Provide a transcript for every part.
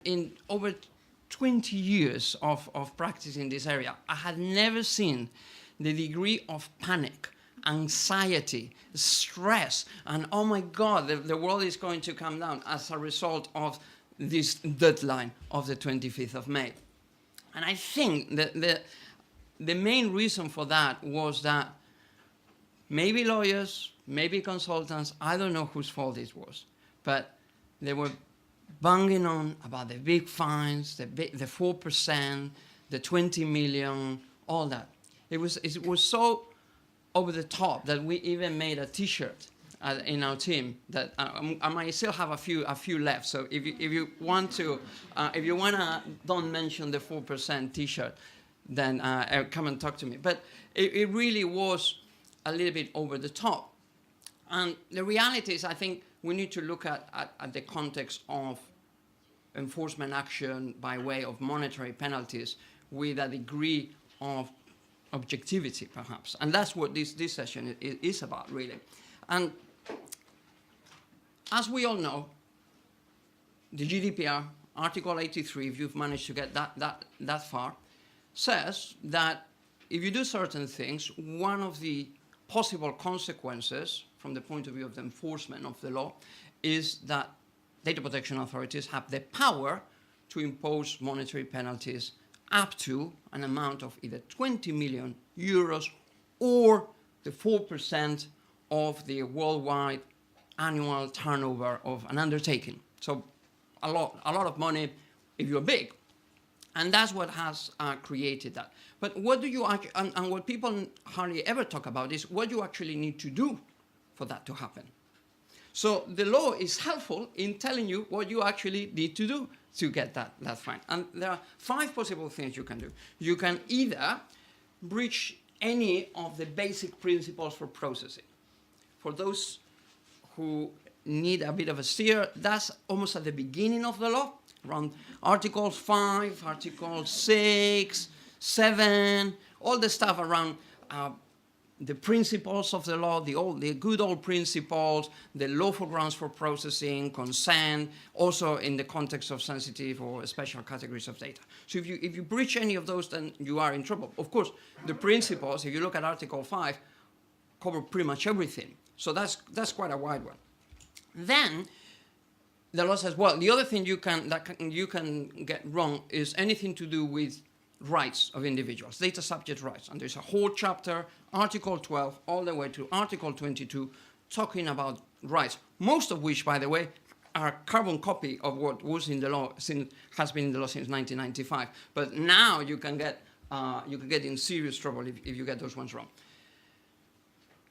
in over 20 years of practice in this area, I had never seen the degree of panic, anxiety, stress, and oh my God, the world is going to come down as a result of this deadline of the 25th of May. And I think that the main reason for that was that maybe lawyers, maybe consultants, I don't know whose fault it was, but they were banging on about the big fines, the 4%, the 20 million, all that. It was so over the top that we even made a T-shirt in our team that I might still have a few left. So if you want to don't mention the 4% T-shirt, then come and talk to me. But it really was a little bit over the top. And the reality is, I think we need to look at the context of enforcement action by way of monetary penalties with a degree of objectivity, perhaps. And that's what this session is about, really. And as we all know, the GDPR, Article 83, if you've managed to get that far, says that if you do certain things, one of the possible consequences from the point of view of the enforcement of the law is that data protection authorities have the power to impose monetary penalties up to an amount of either 20 million euros or the 4% of the worldwide annual turnover of an undertaking. So a lot of money if you're big. And that's what has created that. But what do you and what people hardly ever talk about is what you actually need to do for that to happen. So the law is helpful in telling you what you actually need to do to get that fine. And there are 5 possible things you can do. You can either breach any of the basic principles for processing. For those who need a bit of a steer, that's almost at the beginning of the law, around Article 5, Article 6, 7, all the stuff around the principles of the law, the good old principles, the lawful grounds for processing, consent, also in the context of sensitive or special categories of data. So if you breach any of those, then you are in trouble. Of course, the principles, if you look at Article 5, cover pretty much everything. So that's quite a wide one. Then the law says, well, the other thing you can get wrong is anything to do with rights of individuals, data subject rights. And there's a whole chapter, Article 12, all the way to Article 22, talking about rights, most of which, by the way, are a carbon copy of what was in the law, has been in the law since 1995. But now you can get in serious trouble if you get those ones wrong.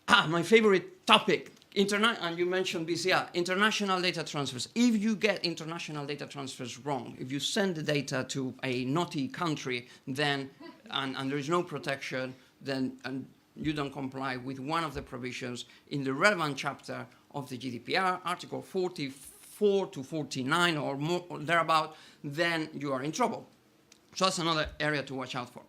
My favorite topic, and you mentioned BCR, international data transfers. If you get international data transfers wrong, if you send the data to a naughty country, then, and there is no protection, then and you don't comply with one of the provisions in the relevant chapter of the GDPR, Article 44 to 49 or more, or thereabout, then you are in trouble. So that's another area to watch out for.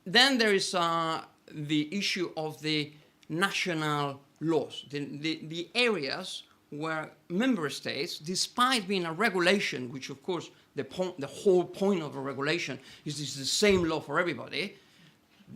Then there is the issue of the national laws, the areas where member states, despite being a regulation, which of course the whole point of a regulation is it's the same law for everybody,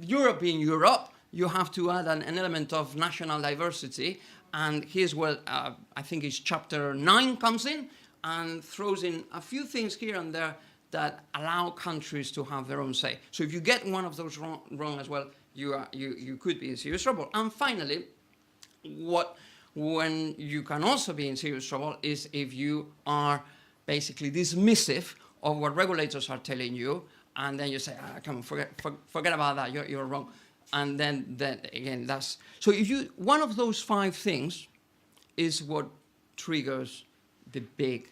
Europe being Europe, you have to add an element of national diversity, and here's where I think it's chapter 9 comes in and throws in a few things here and there that allow countries to have their own say. So if you get one of those wrong as well, you could be in serious trouble. And finally, when you can also be in serious trouble is if you are basically dismissive of what regulators are telling you, and then you say, come on, forget about that, you're wrong. And then again, that's... So if one of those 5 things is what triggers the big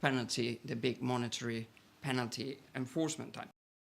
penalty, the big monetary penalty enforcement time.